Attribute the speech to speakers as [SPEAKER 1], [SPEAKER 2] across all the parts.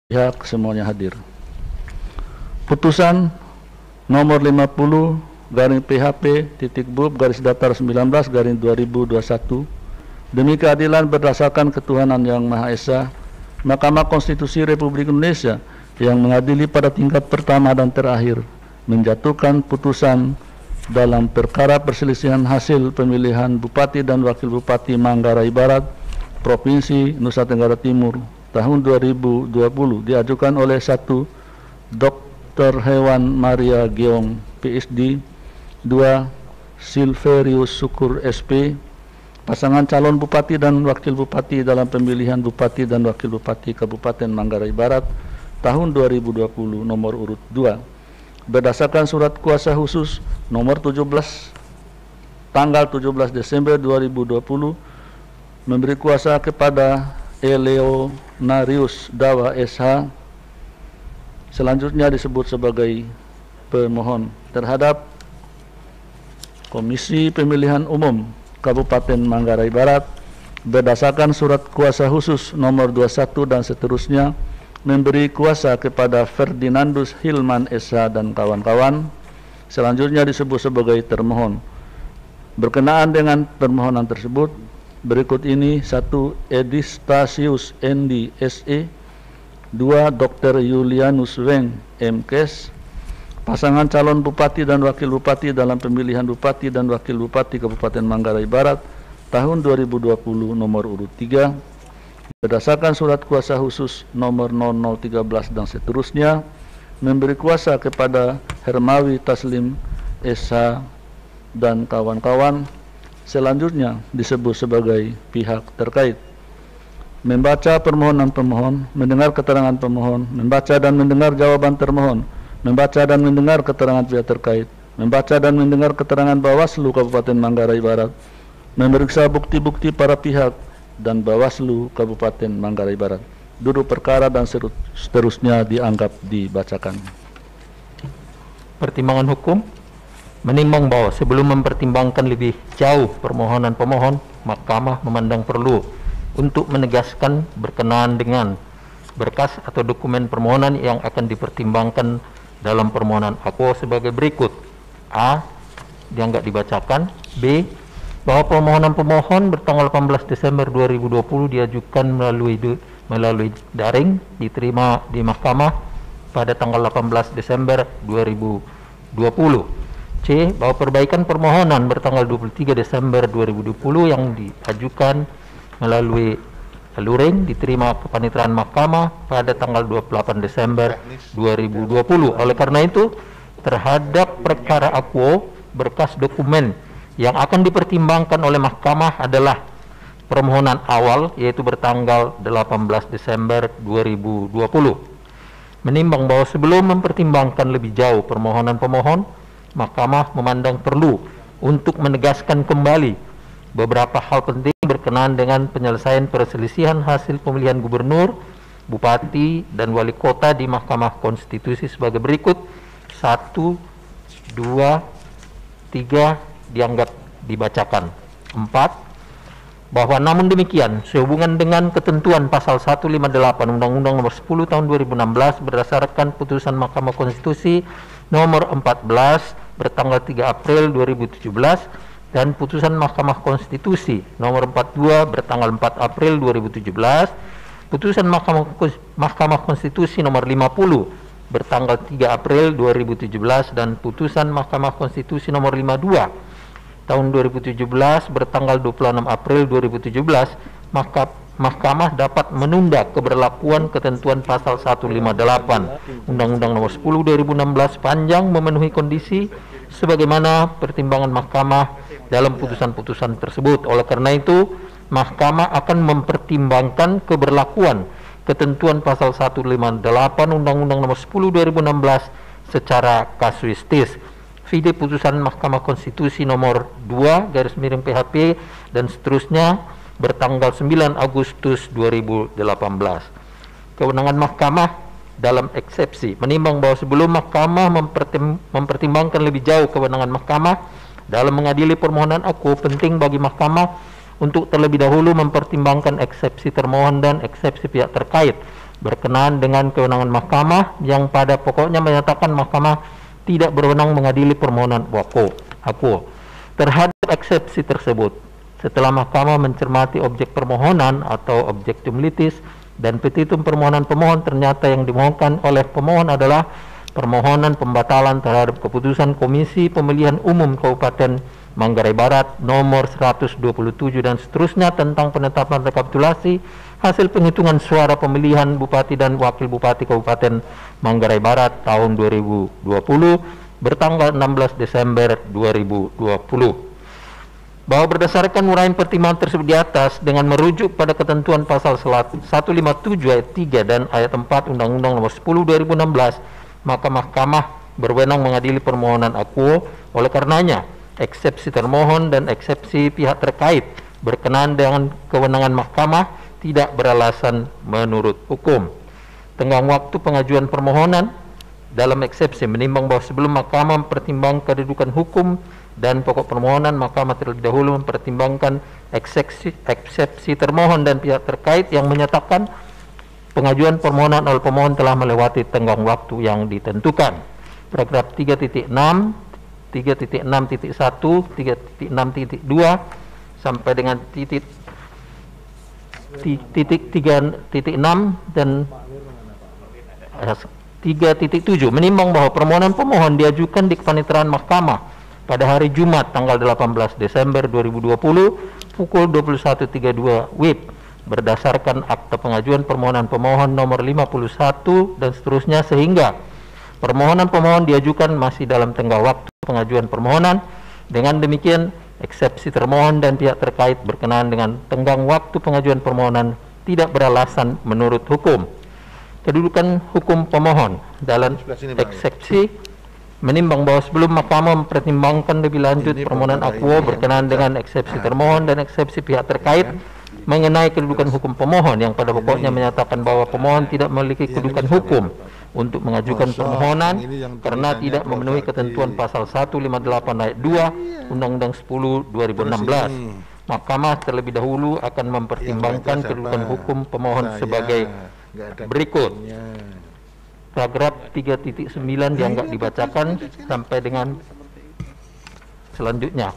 [SPEAKER 1] pihak semuanya hadir. Putusan nomor 50 garing PHP titik bub garis datar 19 garing 2021 demi keadilan berdasarkan ketuhanan yang Maha Esa, Mahkamah Konstitusi Republik Indonesia yang mengadili pada tingkat pertama dan terakhir menjatuhkan putusan dalam perkara perselisihan hasil pemilihan Bupati dan Wakil Bupati Manggarai Barat, Provinsi Nusa Tenggara Timur tahun 2020 diajukan oleh 1. Dr. Hewan Maria Geong PSD, 2. Silverius Syukur SP, pasangan calon Bupati dan Wakil Bupati dalam pemilihan Bupati dan Wakil Bupati Kabupaten Manggarai Barat tahun 2020 nomor urut 2 berdasarkan surat kuasa khusus nomor 17 tanggal 17 Desember 2020 memberi kuasa kepada Eleonarius Dawa SH, selanjutnya disebut sebagai pemohon, terhadap Komisi Pemilihan Umum Kabupaten Manggarai Barat berdasarkan surat kuasa khusus nomor 21 dan seterusnya memberi kuasa kepada Ferdinandus Hilman SH dan kawan-kawan, selanjutnya disebut sebagai termohon. Berkenaan dengan permohonan tersebut, berikut ini: 1. Edistasius Endi SE, 2. Dr. Julianus Weng MKes, pasangan calon Bupati dan Wakil Bupati dalam pemilihan Bupati dan Wakil Bupati Kabupaten Manggarai Barat tahun 2020 nomor urut 3 berdasarkan surat kuasa khusus nomor 0013 dan seterusnya memberi kuasa kepada Hermawi Taslim SH dan kawan-kawan, selanjutnya disebut sebagai pihak terkait. Membaca permohonan pemohon, mendengar keterangan pemohon, membaca dan mendengar jawaban termohon, membaca dan mendengar keterangan pihak terkait, membaca dan mendengar keterangan Bawaslu Kabupaten Manggarai Barat, memeriksa bukti-bukti para pihak dan Bawaslu Kabupaten Manggarai Barat. Duduk perkara dan seterusnya dianggap dibacakan.
[SPEAKER 2] Pertimbangan hukum menimbang bahwa sebelum mempertimbangkan lebih jauh permohonan pemohon, Mahkamah memandang perlu untuk menegaskan berkenaan dengan berkas atau dokumen permohonan yang akan dipertimbangkan dalam permohonan aku sebagai berikut. A. Dianggap dibacakan. B. Bahwa permohonan pemohon bertanggal 18 Desember 2020 diajukan melalui daring, diterima di Mahkamah pada tanggal 18 Desember 2020. C. Bahwa perbaikan permohonan bertanggal 23 Desember 2020 yang diajukan melalui luring diterima kepaniteraan Mahkamah pada tanggal 28 Desember 2020. Oleh karena itu, terhadap perkara akuo, berkas dokumen yang akan dipertimbangkan oleh Mahkamah adalah permohonan awal, yaitu bertanggal 18 Desember 2020. Menimbang bahwa sebelum mempertimbangkan lebih jauh permohonan pemohon, Mahkamah memandang perlu untuk menegaskan kembali beberapa hal penting berkenaan dengan penyelesaian perselisihan hasil pemilihan gubernur, bupati, dan wali kota di Mahkamah Konstitusi sebagai berikut. 1, 2, 3 dianggap dibacakan. 4. Bahwa namun demikian, sehubungan dengan ketentuan pasal 158 Undang-Undang Nomor 10 Tahun 2016 berdasarkan putusan Mahkamah Konstitusi Nomor 14 bertanggal 3 April 2017 dan putusan Mahkamah Konstitusi Nomor 42 bertanggal 4 April 2017, putusan Mahkamah Konstitusi Nomor 50 bertanggal 3 April 2017 dan putusan Mahkamah Konstitusi Nomor 52 tahun 2017 bertanggal 26 April 2017, Mahkamah dapat menunda keberlakuan ketentuan pasal 158 Undang-Undang Nomor 10 2016 sepanjang memenuhi kondisi sebagaimana pertimbangan Mahkamah dalam putusan-putusan tersebut. Oleh karena itu, Mahkamah akan mempertimbangkan keberlakuan ketentuan pasal 158 Undang-Undang Nomor 10 2016 secara kasuistis. Vide putusan Mahkamah Konstitusi Nomor 2 /PHP dan seterusnya bertanggal 9 Agustus 2018. Kewenangan Mahkamah dalam eksepsi menimbang bahwa sebelum Mahkamah mempertimbangkan lebih jauh kewenangan Mahkamah dalam mengadili permohonan aku, penting bagi Mahkamah untuk terlebih dahulu mempertimbangkan eksepsi termohon dan eksepsi pihak terkait berkenaan dengan kewenangan mahkamah yang pada pokoknya menyatakan mahkamah tidak berwenang mengadili permohonan akuo. Terhadap eksepsi tersebut, setelah mahkamah mencermati objek permohonan atau objektum litis dan petitum permohonan pemohon, ternyata yang dimohonkan oleh pemohon adalah permohonan pembatalan terhadap keputusan Komisi Pemilihan Umum Kabupaten Manggarai Barat nomor 127 dan seterusnya tentang penetapan rekapitulasi hasil penghitungan suara pemilihan Bupati dan Wakil Bupati Kabupaten Manggarai Barat tahun 2020 bertanggal 16 Desember 2020. Bahwa berdasarkan uraian pertimbangan tersebut di atas dengan merujuk pada ketentuan pasal 157 ayat 3 dan ayat 4 Undang-Undang Nomor 10 2016, maka mahkamah berwenang mengadili permohonan akuo. Oleh karenanya, eksepsi termohon dan eksepsi pihak terkait berkenaan dengan kewenangan mahkamah tidak beralasan menurut hukum. Tenggang waktu pengajuan permohonan dalam eksepsi menimbang bahwa sebelum mahkamah mempertimbangkan kedudukan hukum dan pokok permohonan, mahkamah terlebih dahulu mempertimbangkan eksepsi termohon dan pihak terkait yang menyatakan pengajuan permohonan oleh pemohon telah melewati tenggang waktu yang ditentukan. Paragraf 3.6, 3.6.1, 3.6.2 sampai dengan titik 3.6 dan 3.7 menimbang bahwa permohonan pemohon diajukan di kepaniteraan mahkamah pada hari Jumat tanggal 18 Desember 2020 pukul 21.32 WIB berdasarkan akta pengajuan permohonan pemohon nomor 51 dan seterusnya, sehingga permohonan pemohon diajukan masih dalam tenggang waktu pengajuan permohonan. Dengan demikian, eksepsi termohon dan pihak terkait berkenaan dengan tenggang waktu pengajuan permohonan tidak beralasan menurut hukum. Kedudukan hukum pemohon dalam eksepsi menimbang bahwa sebelum mahkamah mempertimbangkan lebih lanjut permohonan akuo berkenaan dengan eksepsi termohon dan eksepsi pihak terkait mengenai kedudukan hukum pemohon yang pada pokoknya menyatakan bahwa pemohon tidak memiliki kedudukan hukum untuk mengajukan permohonan karena tidak memenuhi ketentuan pasal 158 ayat 2 Undang-Undang 10 2016. Mahkamah terlebih dahulu akan mempertimbangkan kedudukan hukum pemohon sebagai berikut. Paragraf 3.9 dianggap dibacakan sampai dengan selanjutnya,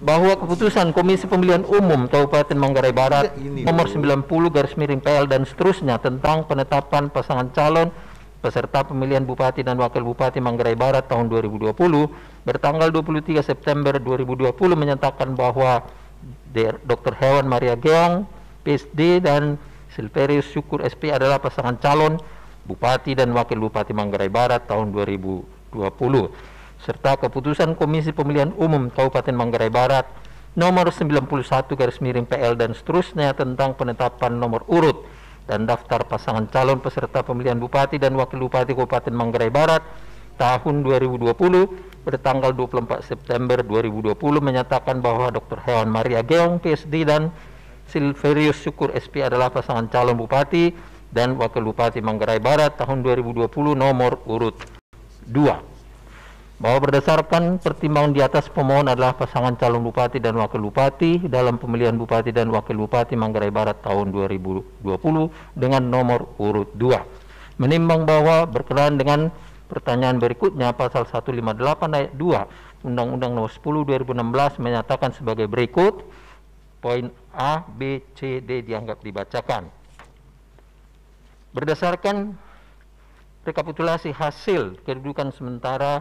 [SPEAKER 2] bahwa keputusan Komisi Pemilihan Umum Kabupaten Manggarai Barat nomor 90/PL dan seterusnya tentang penetapan pasangan calon peserta pemilihan Bupati dan Wakil Bupati Manggarai Barat tahun 2020 bertanggal 23 September 2020 menyatakan bahwa Dr. Hewan Maria Geong PSD dan Silverius Syukur SP adalah pasangan calon Bupati dan Wakil Bupati Manggarai Barat tahun 2020, serta keputusan Komisi Pemilihan Umum Kabupaten Manggarai Barat nomor 91/PL dan seterusnya tentang penetapan nomor urut dan daftar pasangan calon peserta pemilihan Bupati dan Wakil Bupati Kabupaten Manggarai Barat tahun 2020 bertanggal 24 September 2020 menyatakan bahwa Dr. Hewan Maria Geong PSD dan Silverius Syukur SP adalah pasangan calon Bupati dan Wakil Bupati Manggarai Barat tahun 2020 nomor urut 2. Bahwa berdasarkan pertimbangan di atas, pemohon adalah pasangan calon Bupati dan Wakil Bupati dalam pemilihan Bupati dan Wakil Bupati Manggarai Barat tahun 2020 dengan nomor urut 2. Menimbang bahwa berkenaan dengan pertanyaan berikutnya, pasal 158 ayat 2 Undang-Undang Nomor 10 2016 menyatakan sebagai berikut. Poin A, B, C, D dianggap dibacakan. Berdasarkan rekapitulasi hasil kedudukan sementara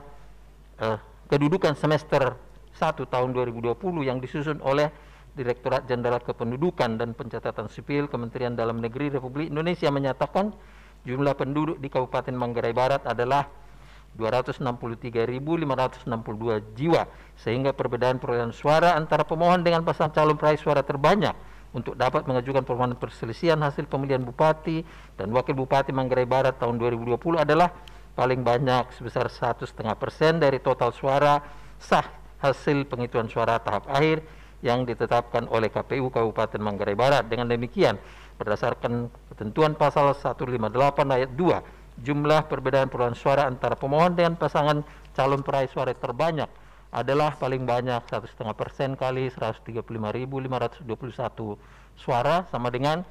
[SPEAKER 2] kedudukan semester 1 tahun 2020 yang disusun oleh Direktorat Jenderal Kependudukan dan Pencatatan Sipil Kementerian Dalam Negeri Republik Indonesia menyatakan jumlah penduduk di Kabupaten Manggarai Barat adalah 263.562 jiwa, sehingga perbedaan perolehan suara antara pemohon dengan pasangan calon peraih suara terbanyak untuk dapat mengajukan permohonan perselisihan hasil pemilihan Bupati dan Wakil Bupati Manggarai Barat tahun 2020 adalah paling banyak sebesar 1,5% dari total suara sah hasil penghitungan suara tahap akhir yang ditetapkan oleh KPU Kabupaten Manggarai Barat. Dengan demikian, berdasarkan ketentuan pasal 158 ayat 2, jumlah perbedaan perolehan suara antara pemohon dengan pasangan calon peraih suara terbanyak adalah paling banyak 1,5% kali 135.521 suara sama dengan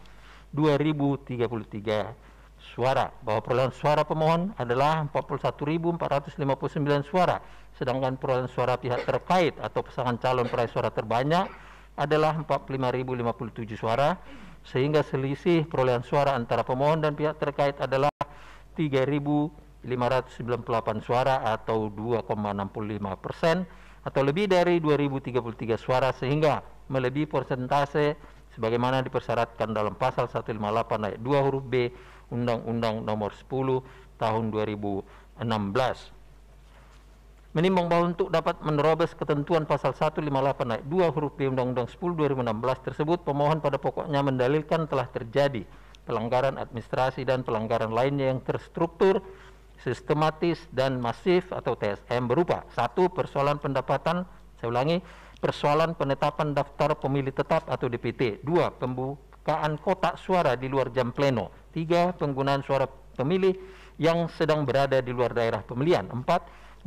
[SPEAKER 2] 2.033 suara, bahwa perolehan suara pemohon adalah 41.459 suara, sedangkan perolehan suara pihak terkait atau pasangan calon peraih suara terbanyak adalah 45.057 suara, sehingga selisih perolehan suara antara pemohon dan pihak terkait adalah 3.598 suara atau 2,65%, atau lebih dari 2.033 suara, sehingga melebihi persentase sebagaimana dipersyaratkan dalam pasal 158 ayat 2 huruf B Undang-Undang Nomor 10 Tahun 2016. Menimbang bahwa untuk dapat menerobos ketentuan pasal 158 ayat 2 huruf B Undang-Undang 10 2016 tersebut, pemohon pada pokoknya mendalilkan telah terjadi pelanggaran administrasi dan pelanggaran lainnya yang terstruktur, sistematis dan masif atau TSM berupa: 1. Persoalan pendapatan, saya ulangi, persoalan penetapan daftar pemilih tetap atau DPT. 2. Pembukaan kotak suara di luar jam pleno. 3. Penggunaan suara pemilih yang sedang berada di luar daerah pemilihan. 4.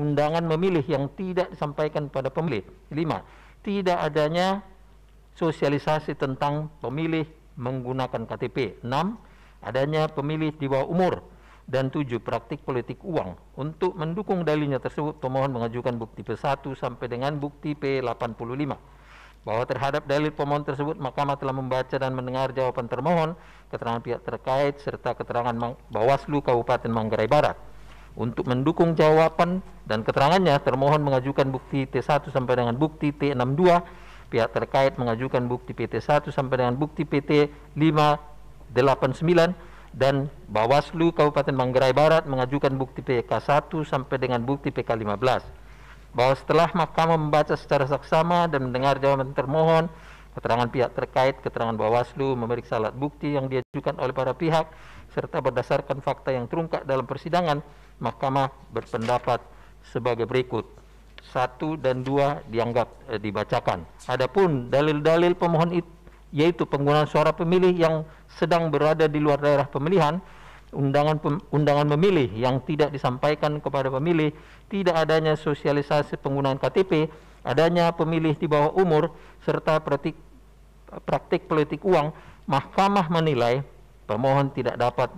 [SPEAKER 2] Undangan memilih yang tidak disampaikan pada pemilih. 5. Tidak adanya sosialisasi tentang pemilih menggunakan KTP. 6. Adanya pemilih di bawah umur. Dan 7. Praktik politik uang. Untuk mendukung dalilnya tersebut, pemohon mengajukan bukti P1 sampai dengan bukti P85. Bahwa terhadap dalil pemohon tersebut, Mahkamah telah membaca dan mendengar jawaban termohon, keterangan pihak terkait, serta keterangan Bawaslu Kabupaten Manggarai Barat. Untuk mendukung jawaban dan keterangannya, termohon mengajukan bukti T1 sampai dengan bukti T62, pihak terkait mengajukan bukti PT1 sampai dengan bukti PT 589, dan Bawaslu Kabupaten Manggarai Barat mengajukan bukti PK1 sampai dengan bukti PK15. Bahwa setelah Mahkamah membaca secara saksama dan mendengar jawaban termohon, keterangan pihak terkait, keterangan Bawaslu, memeriksa alat bukti yang diajukan oleh para pihak, serta berdasarkan fakta yang terungkap dalam persidangan, Mahkamah berpendapat sebagai berikut: 1 dan 2 dianggap dibacakan. Adapun dalil-dalil pemohon itu, yaitu penggunaan suara pemilih yang sedang berada di luar daerah pemilihan, undangan memilih yang tidak disampaikan kepada pemilih, tidak adanya sosialisasi penggunaan KTP, adanya pemilih di bawah umur, serta praktik politik uang, Mahkamah menilai pemohon tidak dapat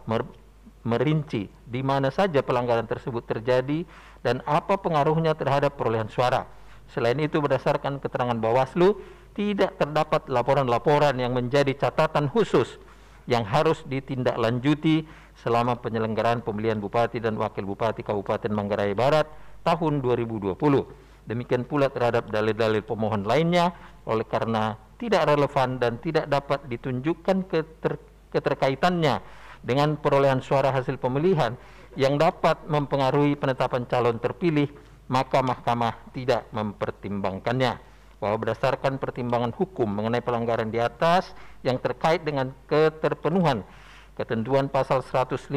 [SPEAKER 2] merinci di mana saja pelanggaran tersebut terjadi dan apa pengaruhnya terhadap perolehan suara. Selain itu, berdasarkan keterangan Bawaslu, tidak terdapat laporan-laporan yang menjadi catatan khusus yang harus ditindaklanjuti selama penyelenggaraan pemilihan Bupati dan Wakil Bupati Kabupaten Manggarai Barat tahun 2020. Demikian pula terhadap dalil-dalil pemohon lainnya, oleh karena tidak relevan dan tidak dapat ditunjukkan keterkaitannya dengan perolehan suara hasil pemilihan yang dapat mempengaruhi penetapan calon terpilih, maka Mahkamah tidak mempertimbangkannya. Bahwa berdasarkan pertimbangan hukum mengenai pelanggaran di atas yang terkait dengan keterpenuhan ketentuan pasal 158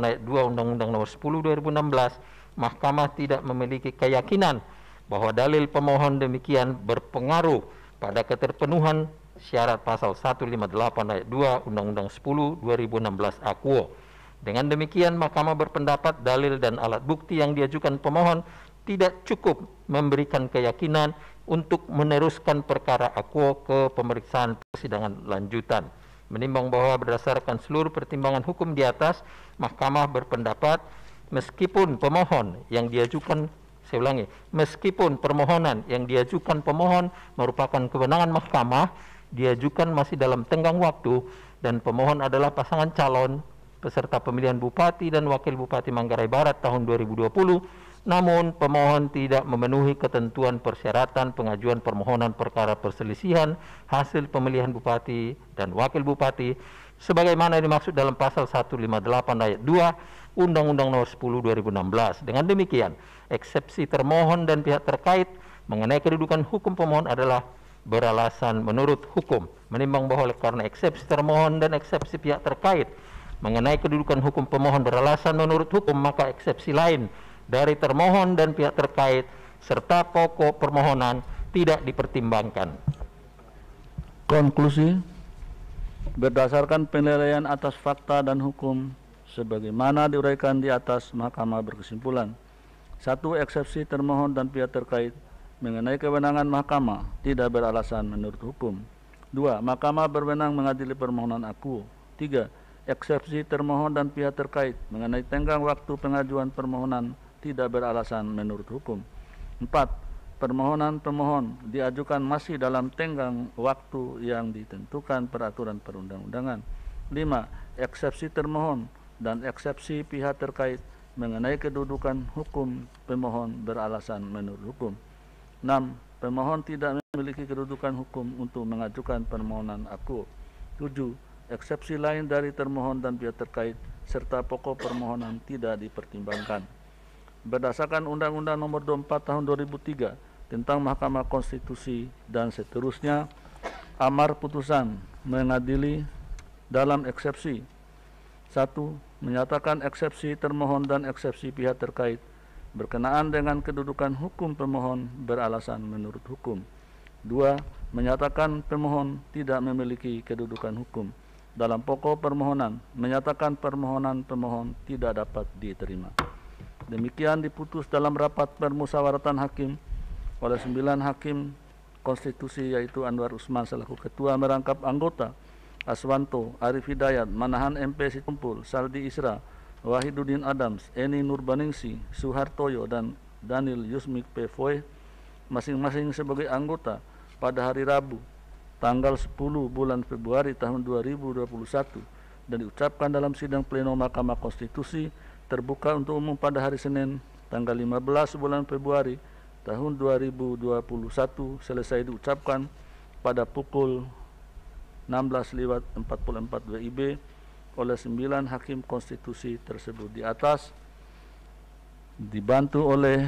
[SPEAKER 2] ayat 2 Undang-Undang Nomor 10 2016, Mahkamah tidak memiliki keyakinan bahwa dalil pemohon demikian berpengaruh pada keterpenuhan syarat pasal 158 ayat 2 Undang-Undang 10 2016 Akuo. Dengan demikian, Mahkamah berpendapat dalil dan alat bukti yang diajukan pemohon tidak cukup memberikan keyakinan untuk meneruskan perkara Akuo ke pemeriksaan persidangan lanjutan. Menimbang bahwa berdasarkan seluruh pertimbangan hukum di atas, Mahkamah berpendapat meskipun pemohon yang diajukan, saya ulangi, meskipun permohonan yang diajukan pemohon merupakan kewenangan Mahkamah, diajukan masih dalam tenggang waktu, dan pemohon adalah pasangan calon peserta pemilihan Bupati dan Wakil Bupati Manggarai Barat tahun 2020, namun pemohon tidak memenuhi ketentuan persyaratan pengajuan permohonan perkara perselisihan hasil pemilihan Bupati dan Wakil Bupati sebagaimana dimaksud dalam pasal 158 ayat 2 Undang-Undang Nomor 10 2016. Dengan demikian, eksepsi termohon dan pihak terkait mengenai kedudukan hukum pemohon adalah beralasan menurut hukum. Menimbang bahwa karena eksepsi termohon dan eksepsi pihak terkait mengenai kedudukan hukum pemohon beralasan menurut hukum, maka eksepsi lain dari termohon dan pihak terkait serta pokok permohonan tidak dipertimbangkan.
[SPEAKER 1] Konklusi, berdasarkan penilaian atas fakta dan hukum sebagaimana diuraikan di atas, Mahkamah berkesimpulan: 1. Eksepsi termohon dan pihak terkait mengenai kewenangan Mahkamah tidak beralasan menurut hukum. 2. Mahkamah berwenang mengadili permohonan Akuo. 3. eksepsi termohon dan pihak terkait mengenai tenggang waktu pengajuan permohonan tidak beralasan menurut hukum. 4. Permohonan pemohon diajukan masih dalam tenggang waktu yang ditentukan peraturan perundang-undangan. 5. Eksepsi termohon dan eksepsi pihak terkait mengenai kedudukan hukum pemohon beralasan menurut hukum. 6. Pemohon tidak memiliki kedudukan hukum untuk mengajukan permohonan aku. 7. Eksepsi lain dari termohon dan pihak terkait serta pokok permohonan tidak dipertimbangkan. Berdasarkan Undang-Undang Nomor 24 Tahun 2003 tentang Mahkamah Konstitusi dan seterusnya, amar putusan mengadili dalam eksepsi. 1. Menyatakan eksepsi termohon dan eksepsi pihak terkait berkenaan dengan kedudukan hukum pemohon beralasan menurut hukum. 2. Menyatakan pemohon tidak memiliki kedudukan hukum. Dalam pokok permohonan, menyatakan permohonan pemohon tidak dapat diterima. Demikian diputus dalam rapat permusyawaratan hakim oleh 9 hakim konstitusi, yaitu Anwar Usman selaku ketua, merangkap anggota Aswanto, Arif Hidayat, Manahan MP Situmpul, Saldi Isra, Wahiduddin Adams, Eni Nurbaningsi, Suhartoyo, dan Daniel Yusmik P. Foy, masing-masing sebagai anggota pada hari Rabu, tanggal 10 bulan Februari tahun 2021, dan diucapkan dalam sidang pleno Mahkamah Konstitusi terbuka untuk umum pada hari Senin, tanggal 15 bulan Februari tahun 2021, selesai diucapkan pada pukul 16:44 WIB oleh 9 hakim konstitusi tersebut di atas, dibantu oleh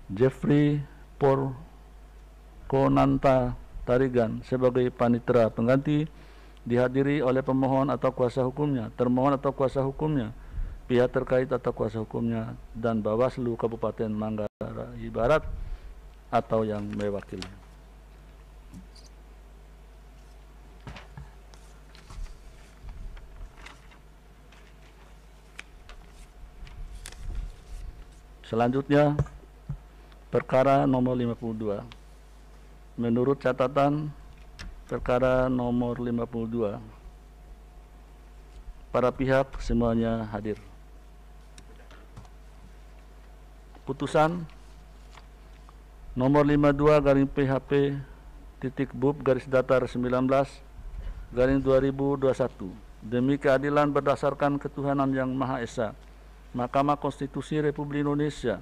[SPEAKER 1] Jeffrey Porkonanta Tarigan sebagai panitera pengganti, dihadiri oleh pemohon atau kuasa hukumnya, termohon atau kuasa hukumnya, pihak terkait atau kuasa hukumnya, dan Bawaslu Kabupaten Manggarai Barat atau yang mewakili. Selanjutnya, perkara nomor 52. Menurut catatan perkara nomor 52, para pihak semuanya hadir. Putusan nomor 52 garing PHP titik bub garis datar 19 garing 2021 demi keadilan berdasarkan ketuhanan yang Maha Esa, Mahkamah Konstitusi Republik Indonesia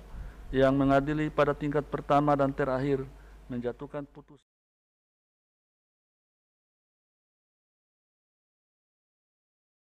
[SPEAKER 1] yang mengadili pada tingkat pertama dan terakhir menjatuhkan putusan